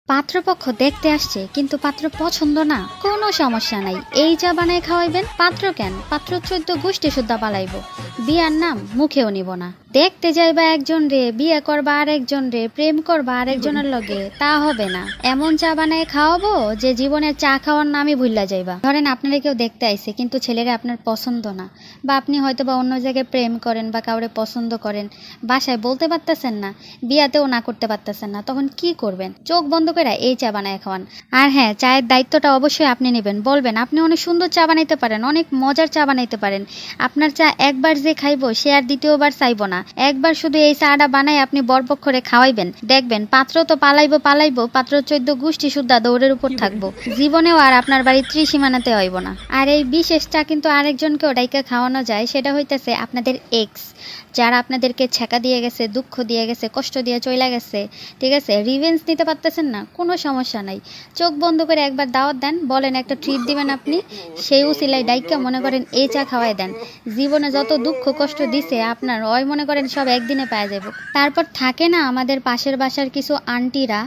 পাত্রপক্ষ দেখতে আসছে কিন্তু পাত্র পছন্দ না, কোনো সমস্যা নাই, এই চা বানায় খাওয়াইবেন। পাত্র কেন, পাত্র 14 গোষ্ঠী শুদ্ধা পালাইব, বিয়ার নাম মুখেও নিব না। দেখতে যাইবা একজন রে, বিয়ে করবা আরেকজন রে, প্রেম করবা আরেকজনের লগে, তা হবে না। এমন চা বানায় খাওয়াবো যে জীবনের চা খাওয়ার নামই ভুললা যাইবা। ধরেন আপনারা কেউ দেখতে আইছে কিন্তু ছেলেরা আপনার পছন্দ না, বা আপনি হয়তো বা অন্য জায়গায় প্রেম করেন বা কাউরে পছন্দ করেন, বাসায় বলতে পারতেছেন না, বিয়াতেও না করতে পারতেছেন না, তখন কি করবেন? চোখ বন্ধ করে এই চা বানায় খাওয়ান। আর হ্যাঁ, চায়ের দায়িত্বটা অবশ্যই আপনি নেবেন। বলবেন আপনি অনেক সুন্দর চা বানাইতে পারেন, অনেক মজার চা বানাইতে পারেন, আপনার চা একবার যে খাইবো সে আর দ্বিতীয়বার চাইবো না। একবার শুধু এই চাটা বানাই আপনি বরপক্ষরে খাওয়াইবেন, দেখবেন পাত্র তো পালাইবো, পাত্র 14 গোষ্ঠী শুদ্ধা দৌড়ের উপর থাকবো, জীবনেও আর আপনার বাড়ির ত্রিসীমানাতে হইব না। আর এই বিশেষ চা কিন্তু আরেকজনকেও ডাইকা খাওয়ানো যায়, সেটা হইতেছে আপনাদের এক্স, যারা আপনাদেরকে ছেঁকা দিয়ে গেছে, দুঃখ দিয়ে গেছে, কষ্ট দিয়ে চইলা গেছে, ঠিক আছে, রিভেঞ্জ নিতে পারতেছেন না, কোনো সমস্যা নাই, চোখ বন্ধ করে একবার দাওয়াত দেন, বলেন একটা ট্রিট দিবেন আপনি, সেই উসিলাই ডাইকা মনে করেন এই চা খাওয়াই দেন। জীবনে যত দুঃখ কষ্ট দিছে আপনার, ওই মনে করেন সব একদিনে পাওয়া যাবে। তারপর থাকে না আমাদের পাশের বাসার কিছু আন্টিরা,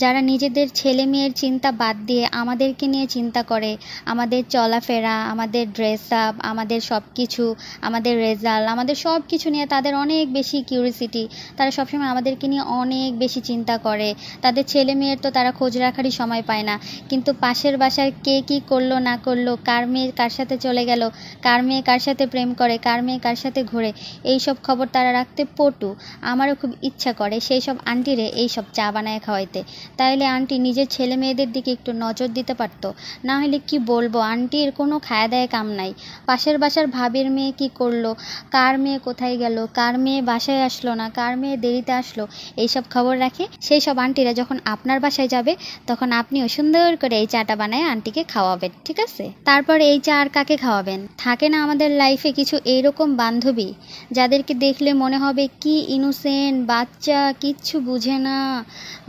যারা নিজেদের ছেলে মেয়ের চিন্তা বাদ দিয়ে আমাদেরকে নিয়ে চিন্তা করে, আমাদের চলাফেরা, আমাদের ড্রেস আপ, আমাদের সব কিছু, আমাদের রেজাল্ট, আমাদের সব কিছু নিয়ে তাদের অনেক বেশি কিউরিসিটি, তারা সবসময় আমাদেরকে নিয়ে অনেক বেশি চিন্তা করে। তাদের ছেলে মেয়ের তো তারা খোঁজ রাখারই সময় পায় না, কিন্তু পাশের বাসার কে কি করলো না করলো, কার মেয়ে কার সাথে চলে গেল, কার মেয়ে কার সাথে প্রেম করে, কার মেয়ে কার সাথে ঘোরে, এই সব খবর তারা রাখতে পটু। আমারও খুব ইচ্ছা করে সেই সব আন্টিরে এই সব চা বানায় খাওয়াইতে, তাইলে আন্টি নিজের ছেলে মেয়েদের দিকে একটু নজর দিতে পারতো। না হলে কি বলবো, আন্টির কোনো খায়া দেয় কাম নাই। পাশের বাসার ভাবির মেয়ে কি করলো, কার মেয়ে কোথায় গেল, কার মেয়ে বাসায় আসলো না, কার মেয়ে দেরিতে আসলো, এইসব খবর রাখে। সেই সব আন্টিরা যখন আপনার বাসায় যাবে তখন আপনিও সুন্দর করে এই চাটা বানায় আন্টিকে খাওয়াবেন, ঠিক আছে? তারপর এই চা আর কাকে খাওয়াবেন? থাকে না আমাদের লাইফে কিছু এইরকম বান্ধবী, যাদেরকে দেখলে মনে হবে কি ইনোসেন্ট বাচ্চা, কিচ্ছু বুঝে না,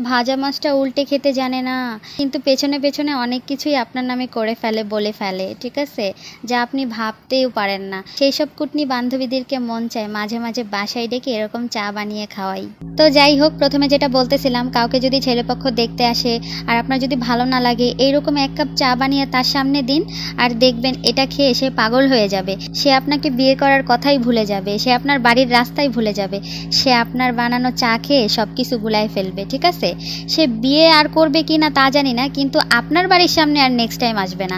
ভাজা মাছটা উল্টে খেতে জানে না, কিন্তু পেছনে পেছনে অনেক কিছুই আপনার নামে করে ফেলে, বলে ফেলে, ঠিক আছে, যা আপনি ভাবতেও পারেন না। সেই সব কুটনি বান্ধবীদেরকে মন চায় মাঝে মাঝে বাসায় ডেকে এরকম চা বানিয়ে খাওয়াই। তো যাই হোক, প্রথমে যেটা বলতেছিলাম, কাউকে যদি ছেলেপক্ষ দেখতে আসে আর আপনার যদি ভালো না লাগে, এইরকম 1 কাপ চা বানিয়ে তার সামনে দিন, আর দেখবেন এটা খেয়ে সে পাগল হয়ে যাবে। সে আপনাকে বিয়ে করার কথাই ভুলে যাবে, সে আপনার বাড়ির রাস্তায় ভুলে যাবে, সে আপনার বানানো চা খেয়ে সব কিছু গুলাই ফেলবে, ঠিক আছে? সে বিয়ে আর করবে কি না তা জানি না, কিন্তু আপনার বাড়ির সামনে আর নেক্সট টাইম আসবে না।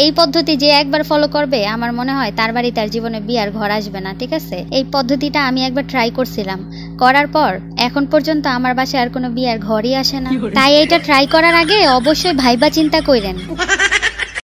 এই পদ্ধতি যে একবার ফলো করবে, আমার মনে হয় তার বাড়ি তার জীবনে বিয়ার ঘর আসবে না, ঠিক আছে? এই পদ্ধতিটা আমি একবার ট্রাই করছিলাম, করার পর এখন পর্যন্ত আমার বাসায় আর কোনো বিয়ার ঘরই আসে না। তাই এইটা ট্রাই করার আগে অবশ্যই ভাইবা চিন্তা কইরেন।